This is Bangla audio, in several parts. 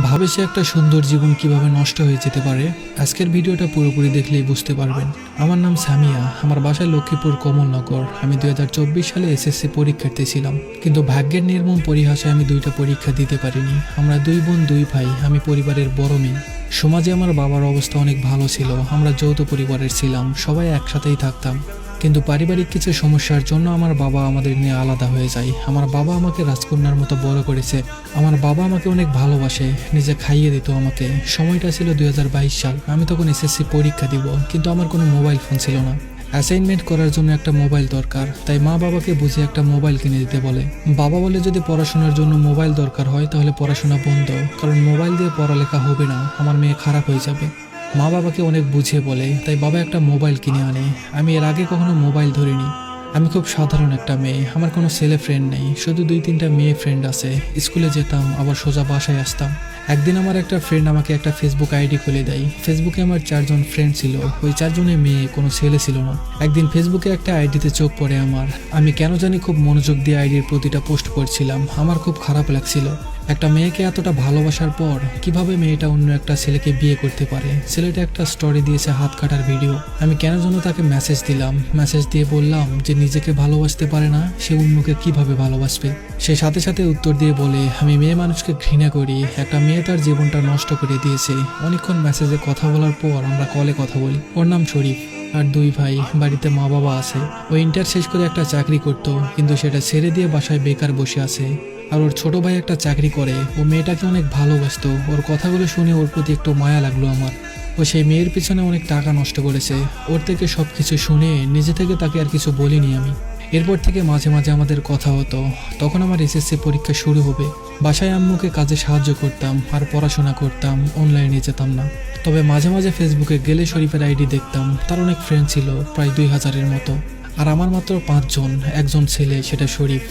ভাবে সে একটা সুন্দর জীবন কিভাবে নষ্ট হয়ে যেতে পারে। আজকের ভিডিওটা পুরোপুরি দেখলেই বুঝতে পারবেন। আমার নাম সামিয়া, আমার বাসা লক্ষ্মীপুর কমলনগর। আমি 2024 সালে এসএসসি পরীক্ষার্থী ছিলাম, কিন্তু ভাগ্যের নির্মম পরিহাসে আমি দুইটা পরীক্ষা দিতে পারিনি। আমরা দুই বোন দুই ভাই, আমি পরিবারের বড় মেয়ে। সমাজে আমার বাবার অবস্থা অনেক ভালো ছিল, আমরা যৌথ পরিবারের ছিলাম, সবাই একসাথেই থাকতাম। কিন্তু পারিবারিক কিছু সমস্যার জন্য আমার বাবা আমাদের নিয়ে আলাদা হয়ে যায়। আমার বাবা আমাকে রাজকন্যার মতো বড় করেছে। আমার বাবা আমাকে অনেক ভালোবাসে, নিজে খাইয়ে দিত আমাকে। সময়টা ছিল 2022 সাল। আমি তখন এসএসসি পরীক্ষা দিব, কিন্তু আমার কোনো মোবাইল ফোন ছিল না। অ্যাসাইনমেন্ট করার জন্য একটা মোবাইল দরকার, তাই মা বাবাকে বুঝে একটা মোবাইল কিনে দিতে বলে। বাবা বলে যদি পড়াশোনার জন্য মোবাইল দরকার হয় তাহলে পড়াশোনা বন্ধ, কারণ মোবাইল দিয়ে পড়ালেখা হবে না, আমার মেয়ে খারাপ হয়ে যাবে। মা বাবাকে অনেক বুঝিয়ে বলে, তাই বাবা একটা মোবাইল কিনে আনে। আমি এর আগে কখনো মোবাইল ধরিনি। আমি খুব সাধারণ একটা মেয়ে, আমার কোনো ছেলে ফ্রেন্ড নেই, শুধু 2-3টা মেয়ে ফ্রেন্ড আছে। স্কুলে যেতাম, আবার সোজা বাসায় আসতাম। একদিন আমার একটা ফ্রেন্ড আমাকে একটা ফেসবুক আইডি খুলে দেয়। ফেসবুকে আমার 4জন ফ্রেন্ড ছিল, ওই 4জনের মেয়ে, কোনো ছেলে ছিল না। একদিন ফেসবুকে একটা আইডিতে চোখ পড়ে আমার। আমি কেন জানি খুব মনোযোগ দিয়ে আইডির প্রতিটা পোস্ট করছিলাম। আমার খুব খারাপ লাগছিল। একটা মেয়েকে এতটা ভালোবাসার পর কিভাবে মেয়েটা অন্য একটা ছেলেকে বিয়ে করতে পারে। ছেলেটা একটা স্টোরি দিয়েছে হাত কাটার ভিডিও। আমি কেন যেন তাকে মেসেজ দিলাম। মেসেজ দিয়ে বললাম যে নিজেকে ভালোবাসতে পারে না, সে অন্যকে কিভাবে ভালোবাসবে। সে সাথে সাথে উত্তর দিয়ে বলে, আমি মেয়ে মানুষকে ঘৃণা করি, একটা মেয়ে তার জীবনটা নষ্ট করে দিয়েছে। অনেকক্ষণ মেসেজে কথা বলার পর আমরা কলে কথা বলি। ওর নাম শরীফ, আর 2 ভাই, বাড়িতে মা বাবা আছে। ও ইন্টার শেষ করে একটা চাকরি করতো, কিন্তু সেটা ছেড়ে দিয়ে বাসায় বেকার বসে আছে। আর ওর ছোট ভাই একটা চাকরি করে। ও মেয়েটাকে অনেক ভালোবাসতো। ওর কথাগুলো শুনে ওর প্রতি একটু মায়া লাগলো আমার। ও সেই মেয়ের পিছনে অনেক টাকা নষ্ট করেছে। ওর থেকে সব কিছু শুনে নিজে থেকে তাকে আর কিছু বলিনি আমি। এরপর থেকে মাঝে মাঝে আমাদের কথা হতো। তখন আমার এসএসসি পরীক্ষা শুরু হবে। বাসায় আম্মুকে কাজে সাহায্য করতাম আর পড়াশোনা করতাম, অনলাইনে যেতাম না। তবে মাঝে মাঝে ফেসবুকে গেলে শরীফের আইডি দেখতাম। তার অনেক ফ্রেন্ড ছিল, প্রায় 2000-এর মতো। আর আমার মাত্র 5 জন, একজন ছেলে, সেটা শরীফ।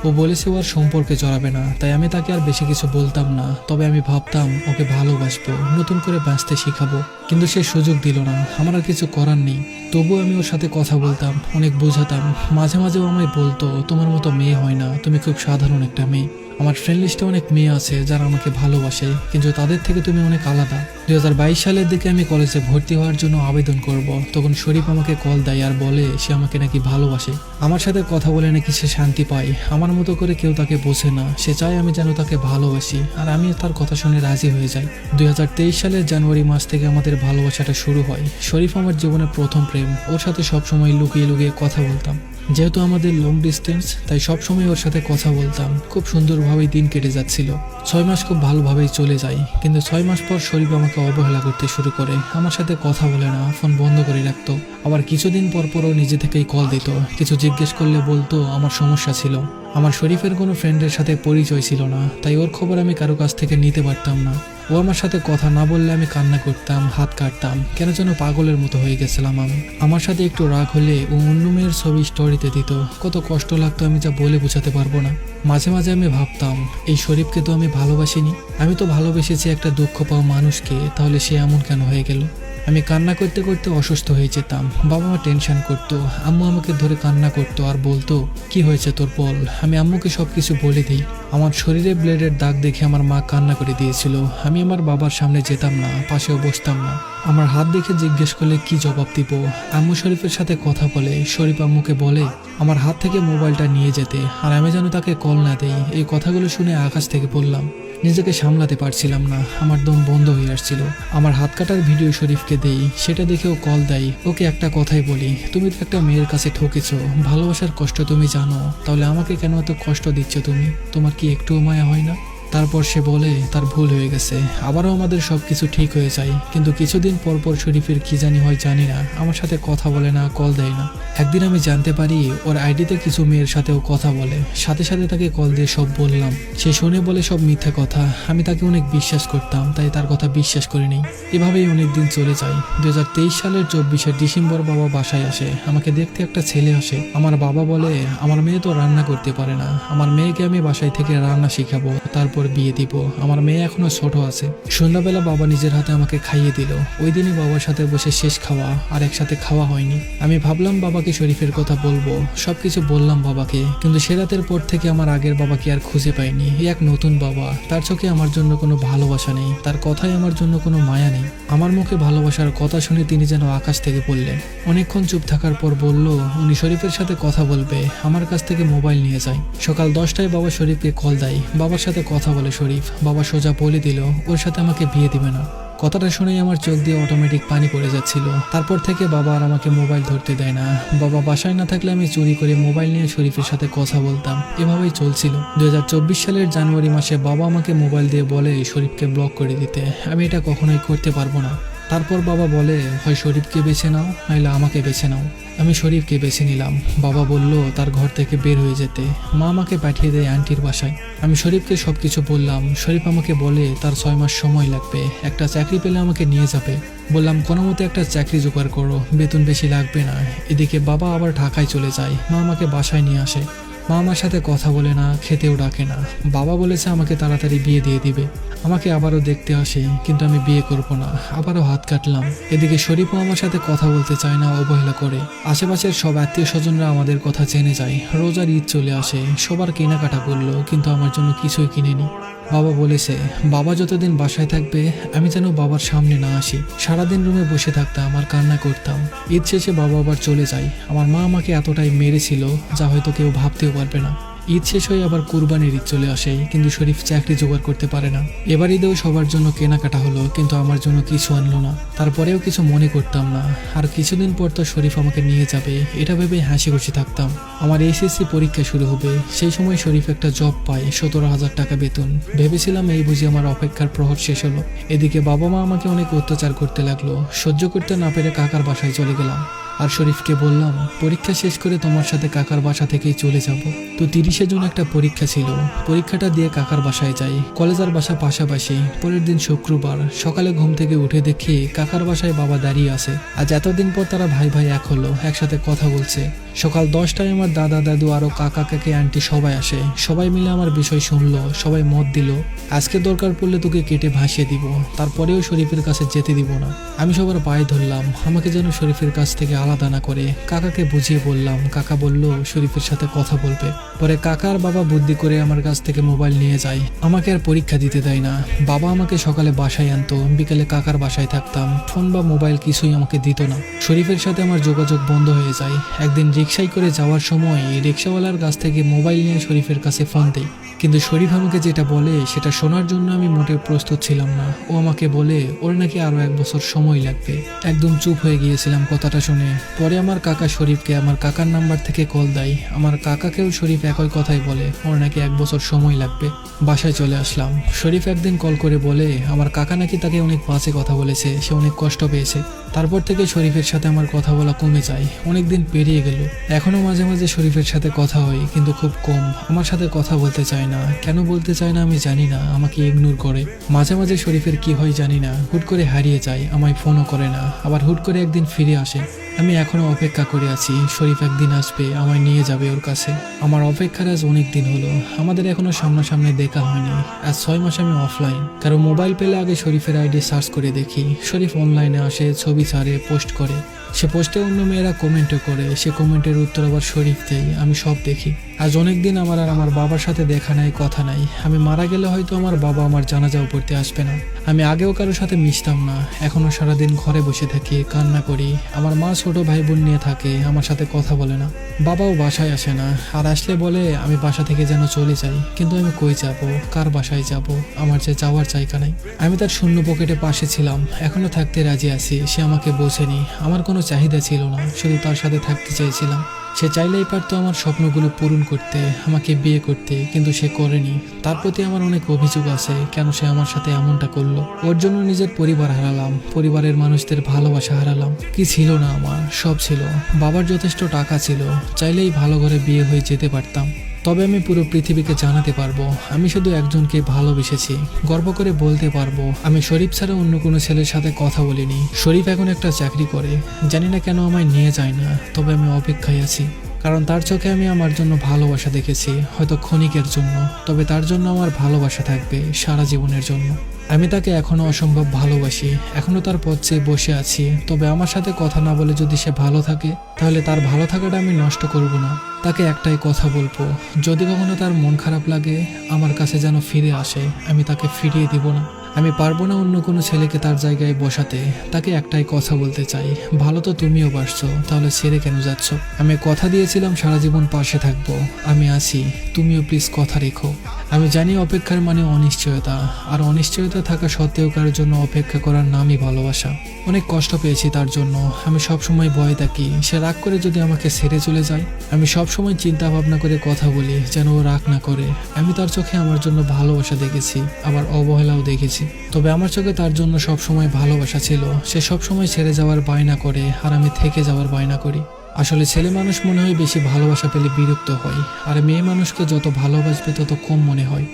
ও বলেছে ও আর সম্পর্কে জড়াবে না, তাই আমি তাকে আর বেশি কিছু বলতাম না। তবে আমি ভাবতাম ওকে ভালোবাসবো, নতুন করে বাঁচতে শিখাবো, কিন্তু সে সুযোগ দিল না। আমার আর কিছু করার নেই। তবুও আমি ওর সাথে কথা বলতাম, অনেক বোঝাতাম। মাঝে মাঝেও আমায় বলতো, তোমার মতো মেয়ে হয় না, তুমি খুব সাধারণ একটা মেয়ে। আমার ফ্রেন্ড লিস্টে অনেক মেয়ে আছে যারা আমাকে ভালোবাসে, কিন্তু তাদের থেকে তুমি অনেক আলাদা। 2022 সালের দিকে আমি কলেজে ভর্তি হওয়ার জন্য আবেদন করব। তখন শরীফ আমাকে কল দেয় আর বলে সে আমাকে নাকি ভালোবাসে। আমার সাথে কথা বলে নাকি সে শান্তি পায়। আমার মতো করে কেউ তাকে বোঝে না। সে চায় আমি যেন তাকে ভালোবাসি, আর আমি তার কথা শুনে রাজি হয়ে যাই। 2023 সালের জানুয়ারি মাস থেকে আমাদের ভালোবাসাটা শুরু হয়। শরীফ আমার জীবনের প্রথম প্রেম। ওর সাথে সবসময় লুকিয়ে লুকিয়ে কথা বলতাম। যেহেতু আমাদের লং ডিস্টেন্স, তাই সবসময় ওর সাথে কথা বলতাম। খুব সুন্দরভাবেই দিন কেটে যাচ্ছিল। 6 মাস খুব ভালোভাবেই চলে যায়, কিন্তু 6 মাস পর শরীফ আমাকে অবহেলা করতে শুরু করে। আমার সাথে কথা বলে না, ফোন বন্ধ করে রাখতো। আবার কিছুদিন পর পরও নিজে থেকেই কল দিত। কিছু জিজ্ঞেস করলে বলতো আমার সমস্যা ছিল। আমার শরীফের কোনো ফ্রেন্ডের সাথে পরিচয় ছিল না, তাই ওর খবর আমি কারো কাছ থেকে নিতে পারতাম না। ও আমার সাথে কথা না বললে আমি কান্না করতাম, হাত কাটতাম, কেন যেন পাগলের মতো হয়ে গেছিলাম আমি। আমার সাথে একটু রাগ হলে ও অন্য মেয়ের ছবি স্টোরিতে দিত। কত কষ্ট লাগতো আমি যা বলে বোঝাতে পারবো না। মাঝে মাঝে আমি ভাবতাম, এই শরীফকে তো আমি ভালোবাসিনি। আমি তো ভালোবেসেছি একটা দুঃখ পাওয়া মানুষকে, তাহলে সে এমন কেন হয়ে গেল। আমি কান্না করতে করতে অসুস্থ হয়ে যেতাম। বাবা মা টেনশন করতো। আম্মু আমাকে ধরে কান্না করতো আর বলতো, কি হয়েছে তোর বল। আমি আম্মুকে সবকিছু বলে দিই। আমার শরীরে ব্লেডের দাগ দেখে আমার মা কান্না করে দিয়েছিল। আমি আমার বাবার সামনে যেতাম না, পাশেও বসতাম না। আমার হাত দেখে জিজ্ঞেস করলে কি জবাব দিব। আম্মু শরীফের সাথে কথা বলে। শরীফ আম্মুকে বলে আমার হাত থেকে মোবাইলটা নিয়ে যেতে, আর আমি যেন তাকে কল না দেই। এই কথাগুলো শুনে আকাশ থেকে বললাম। নিজেকে সামলাতে পারছিলাম না, আমার দম বন্ধ হয়ে আসছিল। আমার হাত কাটার ভিডিও শরীফকে দেই, সেটা দেখেও কল দেয়। ওকে একটা কথাই বলি, তুমি তো একটা মেয়ের কাছে ঠকেছো। ভালোবাসার কষ্ট তুমি জানো, তাহলে আমাকে কেন এত কষ্ট দিচ্ছ তুমি? তোমার কি একটুও মায়া হয় না? তারপর সে বলে তার ভুল হয়ে গেছে। আবারও আমাদের সবকিছু ঠিক হয়ে যায়, কিন্তু কিছুদিন পর পর শরীফের কি জানি হয় জানি না, আমার সাথে কথা বলে না, কল দেয় না। একদিন আমি জানতে পারি ওর আইডিতে কিছু মেয়ের সাথেও কথা বলে। সাথে সাথে তাকে কল দিয়ে সব বললাম। সে শুনে বলে সব মিথ্যা কথা। আমি তাকে অনেক বিশ্বাস করতাম, তাই তার কথা বিশ্বাস করে নেই। এভাবেই অনেক দিন চলে যায়। 2023 সালের 24শে ডিসেম্বর বাবা বাসায় আসে। আমাকে দেখতে একটা ছেলে আসে। আমার বাবা বলে আমার মেয়ে তো রান্না করতে পারে না, আমার মেয়েকে আমি বাসায় থেকে রান্না শিখাবো, তারপর পর বিয়ে দিব, আমার মেয়ে এখনো ছোট আছে। সন্ধ্যাবেলা বাবা নিজের হাতে আমাকে খাইয়ে দিল। ওই দিনই বাবার সাথে বসে শেষ খাওয়া, আর একসাথে খাওয়া হয়নি। আমি ভাবলাম বাবাকে শরীফের কথা বলবো, সবকিছু বললাম বাবাকে, কিন্তু সে রাতের পর থেকে আমার আগের বাবাকে আর খুঁজে পাইনি। এক নতুন বাবা, তার চোখে আমার জন্য কোনো ভালোবাসা নেই, তার কথায় আমার জন্য কোনো মায়া নেই। আমার মুখে ভালোবাসার কথা শুনে তিনি যেন আকাশ থেকে পড়লেন। অনেকক্ষণ চুপ থাকার পর বলল উনি শরীফের সাথে কথা বলবে, আমার কাছ থেকে মোবাইল নিয়ে যায়। সকাল 10টায় বাবা শরীফকে কল দেয়, বাবার সাথে কথা বলে শরীফ। বাবা সোজা বলে দিল ওর সাথে আমাকে বিয়ে দিবে না। কথাটা শুনেই আমার চোখ দিয়ে অটোমেটিক পানি পড়ে যাচ্ছিল। তারপর থেকে বাবা আর আমাকে মোবাইল ধরতে দেয় না। বাবা বাসায় না থাকলে আমি চুরি করে মোবাইল নিয়ে শরীফের সাথে কথা বলতাম। এভাবেই চলছিল। 2024 সালের জানুয়ারি মাসে বাবা আমাকে মোবাইল দিয়ে বলে শরীফকে ব্লক করে দিতে। আমি এটা কখনোই করতে পারবো না। তারপর বাবা বলে হয় শরীফকে বেছে নাও, নাইলে আমাকে বেছে নাও। আমি শরীফকে বেছে নিলাম। বাবা বলল তার ঘর থেকে বের হয়ে যেতে। মা আমাকে পাঠিয়ে দেয় আন্টির বাসায়। আমি শরীফকে সবকিছু বললাম। শরীফ আমাকে বলে তার 6 মাস সময় লাগবে, একটা চাকরি পেলে আমাকে নিয়ে যাবে। বললাম কোনো মতে একটা চাকরি জোগাড় করো, বেতন বেশি লাগবে না। এদিকে বাবা আবার ঢাকায় চলে যায়। মা আমাকে বাসায় নিয়ে আসে। মা আমার সাথে কথা বলে না, খেতেও ডাকে না। বাবা বলেছে আমাকে তাড়াতাড়ি বিয়ে দিয়ে দিবে। আমাকে আবারও দেখতে আসে, কিন্তু আমি বিয়ে করব না। আবারও হাত কাটলাম। এদিকে শরীফও আমার সাথে কথা বলতে চায় না, অবহেলা করে। আশেপাশের সব আত্মীয় স্বজনরা আমাদের কথা জেনে যায়। রোজার ঈদ চলে আসে, সবার কেনাকাটা করলো, কিন্তু আমার জন্য কিছুই কিনেনি। বাবা বলেছে বাবা যতদিন বাসায় থাকবে আমি যেন বাবার সামনে না আসি। সারাদিন রুমে বসে থাকতাম আর কান্না করতাম। ঈদ শেষে বাবা আবার চলে যায়। আমার মা আমাকে এতটাই মেরেছিল যা হয়তো কেউ ভাবতেও পারবে না। ঈদ শেষ হয়ে আবার কুরবানির ঈদ চলে আসে, কিন্তু শরীফ চাকরি জোগাড় করতে পারে না। এবার ঈদেও সবার জন্য কেনাকাটা হলো, কিন্তু আমার জন্য কিছু আনলো না। তারপরেও কিছু মনে করতাম না। আর কিছুদিন পর তো শরীফ আমাকে নিয়ে যাবে, এটা ভেবে হাসি খুশি থাকতাম। আমার এইচএসসি পরীক্ষা শুরু হবে, সেই সময় শরীফ একটা জব পায়, 17,000 টাকা বেতন। ভেবেছিলাম এই বুঝি আমার অপেক্ষার প্রহর শেষ হলো। এদিকে বাবা মা আমাকে অনেক অত্যাচার করতে লাগলো। সহ্য করতে না পেরে কাকার বাসায় চলে গেলাম। আর শরীফকে বললাম পরীক্ষা শেষ করে তোমার সাথে কাকার বাসা থেকেই চলে যাব। তো 30শে জুন একটা পরীক্ষা ছিল। পরীক্ষাটা দিয়ে কাকার বাসায় যাই। কলেজ আর বাসা পাশাপাশি। পরের দিন শুক্রবার সকালে ঘুম থেকে উঠে দেখি কাকার বাসায় বাবা দাঁড়িয়ে আছে। আজ এতদিন পর তারা ভাই ভাই এক হলো, একসাথে কথা বলছে। সকাল 10টায় আমার দাদা দাদু আরো কাকা কাকি আন্টি সবাই আসে। সবাই মিলে আমার বিষয় শুনলো, সবাই মত দিল আজকে দরকার পড়লে তোকে কেটে ভাসিয়ে দিব, তারপরেও শরীফের কাছে যেতে দিব না। আমি সবার পায়ে ধরলাম, আমাকে যেন শরীফের কাছ থেকে আলাদা না করে। কাকাকে বুঝিয়ে বললাম, কাকা বলল শরীফের সাথে কথা বলবে। পরে কাকা আর বাবা বুদ্ধি করে আমার কাছ থেকে মোবাইল নিয়ে যায়। আমাকে আর পরীক্ষা দিতে দেয় না। বাবা আমাকে সকালে বাসায় আনতো, বিকেলে কাকার বাসায় থাকতাম। ফোন বা মোবাইল কিছুই আমাকে দিত না। শরীফের সাথে আমার যোগাযোগ বন্ধ হয়ে যায়। একদিন রিক্সায় করে যাওয়ার সময় রিক্সাওয়ালার কাছ থেকে মোবাইল নিয়ে শরীফের কাছে ফোন দেই, কিন্তু শরীফ আমাকে যেটা বলে সেটা শোনার জন্য আমি মোটেও প্রস্তুত ছিলাম না। ও আমাকে বলে ওর নাকি আরো 1 বছর সময় লাগবে। একদম চুপ হয়ে গিয়েছিলাম কথাটা শুনে। পরে আমার কাকা শরীফকে আমার কাকার নাম্বার থেকে কল দেয়। আমার কাকাকেও শরীফ একই কথাই বলে, ওর নাকি 1 বছর সময় লাগবে। বাসায় চলে আসলাম। শরীফ একদিন কল করে বলে আমার কাকা নাকি তাকে অনেক বাজে কথা বলেছে, সে অনেক কষ্ট পেয়েছে। তারপর থেকে শরীফের সাথে আমার কথা বলা কমে যায়। অনেকদিন পেরিয়ে গেল, এখনো মাঝে মাঝে শরীফের সাথে কথা হয়, কিন্তু খুব কম। আমার সাথে কথা বলতে চায় না। কেন বলতে চায় না আমি জানি না, আমাকে ইগনোর করে। মাঝে মাঝে শরীফের কি হয় জানি না, হুট করে হারিয়ে যায়, আমায় ফোনও করে না। আবার হুট করে একদিন ফিরে আসে। আমি এখনো অপেক্ষা করে আছি, শরীফ একদিন আসবে, আমায় নিয়ে যাবে ওর কাছে। আমার অপেক্ষার আজ অনেক দিন হলো, আমাদের এখনো সামনাসামনি দেখা হয়নি। আজ 6 মাস আমি অফলাইন। কারো মোবাইল পেলে আগে শরীফের আইডি সার্চ করে দেখি। শরীফ অনলাইনে আসে, ছবি ছাড়ে, পোস্ট করে। সে পোস্টে অন্য মেয়েরা কমেন্টও করে, সে কমেন্টের উত্তর আবার শরীফ দেয়। আমি সব দেখি। আজ অনেকদিন আমার আর আমার বাবার সাথে দেখা নাই, কথা নাই। আমি মারা গেলে হয়তো আমার বাবা আমার জানাজাও পড়তে আসবে না। আমি আগেও কারোর সাথে মিশতাম না, এখনো সারাদিন ঘরে বসে থাকি, কান্না করি। আমার মা ছোট ভাই বোন নিয়ে থাকে, আমার সাথে কথা বলে না। বাবাও বাসায় আসে না, আর আসলে বলে আমি বাসা থেকে যেন চলে যাই। কিন্তু আমি কই যাব, কার বাসায় যাব? আমার যে যাওয়ার জায়গা নাই। আমি তার শূন্য পকেটে পাশে ছিলাম, এখনো থাকতে রাজি আছি। সে আমাকে বোঝেনি, আমার কোনো চাহিদা ছিল না, শুধু তার সাথে থাকতে চেয়েছিলাম। সে চাইলেই পারতো আমার স্বপ্নগুলো পূরণ করতে, আমাকে বিয়ে করতে, কিন্তু সে করেনি। তার প্রতি আমার অনেক অভিযোগ আছে, কেন সে আমার সাথে এমনটা করলো। ওর জন্য নিজের পরিবার হারালাম, পরিবারের মানুষদের ভালোবাসা হারালাম। কি ছিল না আমার, সব ছিল। বাবার যথেষ্ট টাকা ছিল, চাইলেই ভালো ঘরে বিয়ে হয়ে যেতে পারতাম। তবে আমি পুরো পৃথিবীকে জানাতে পারবো আমি শুধু একজনকে ভালোবেসেছি। গর্ব করে বলতে পারবো আমি শরীফ ছাড়া অন্য কোনো ছেলের সাথে কথা বলিনি। শরীফ এখন একটা চাকরি করে, জানি না কেন আমায় নিয়ে যায় না, তবে আমি অপেক্ষায় আছি। কারণ তার চোখে আমি আমার জন্য ভালোবাসা দেখেছি, হয়তো ক্ষণিকের জন্য, তবে তার জন্য আমার ভালোবাসা থাকবে সারা জীবনের জন্য। আমি তাকে এখনো অসম্ভব ভালোবাসি, এখনো তার পথ চেয়ে বসে আছি। তবে আমার সাথে কথা না বলে যদি সে ভালো থাকে, তাহলে তার ভালো থাকাটা আমি নষ্ট করব না। তাকে একটাই কথা বলবো, যদি কখনো তার মন খারাপ লাগে আমার কাছে যেন ফিরে আসে, আমি তাকে ফিরিয়ে দিব না। আমি পারবো না অন্য কোনো ছেলেকে তার জায়গায় বসাতে। তাকে একটাই কথা বলতে চাই, ভালো তো তুমিও বাসছো, তাহলে ছেড়ে কেন যাচ্ছ? আমি কথা দিয়েছিলাম সারা জীবন পাশে থাকবো, আমি আছি, তুমিও প্লিজ কথা রেখো। আমি জানি অপেক্ষার মানে অনিশ্চয়তা, আর অনিশ্চয়তা থাকা সত্ত্বেও কারোর জন্য অপেক্ষা করার নামই ভালোবাসা। অনেক কষ্ট পেয়েছি তার জন্য, আমি সবসময় ভয় থাকি সে রাগ করে যদি আমাকে ছেড়ে চলে যায়। আমি সবসময় চিন্তা ভাবনা করে কথা বলি যেন ও রাগ না করে। আমি তার চোখে আমার জন্য ভালোবাসা দেখেছি, আবার অবহেলাও দেখেছি, তবে আমার চোখে তার জন্য সবসময় ভালোবাসা ছিল। সে সবসময় ছেড়ে যাওয়ার বায়না করে, আর আমি থেকে যাওয়ার বায়না করি। আসলে ছেলে মানুষ মনে হয় বেশি ভালোবাসা পেলে বিরক্ত হয়, আর মেয়ে মানুষকে যত ভালোবাসবে তত কম মনে হয়।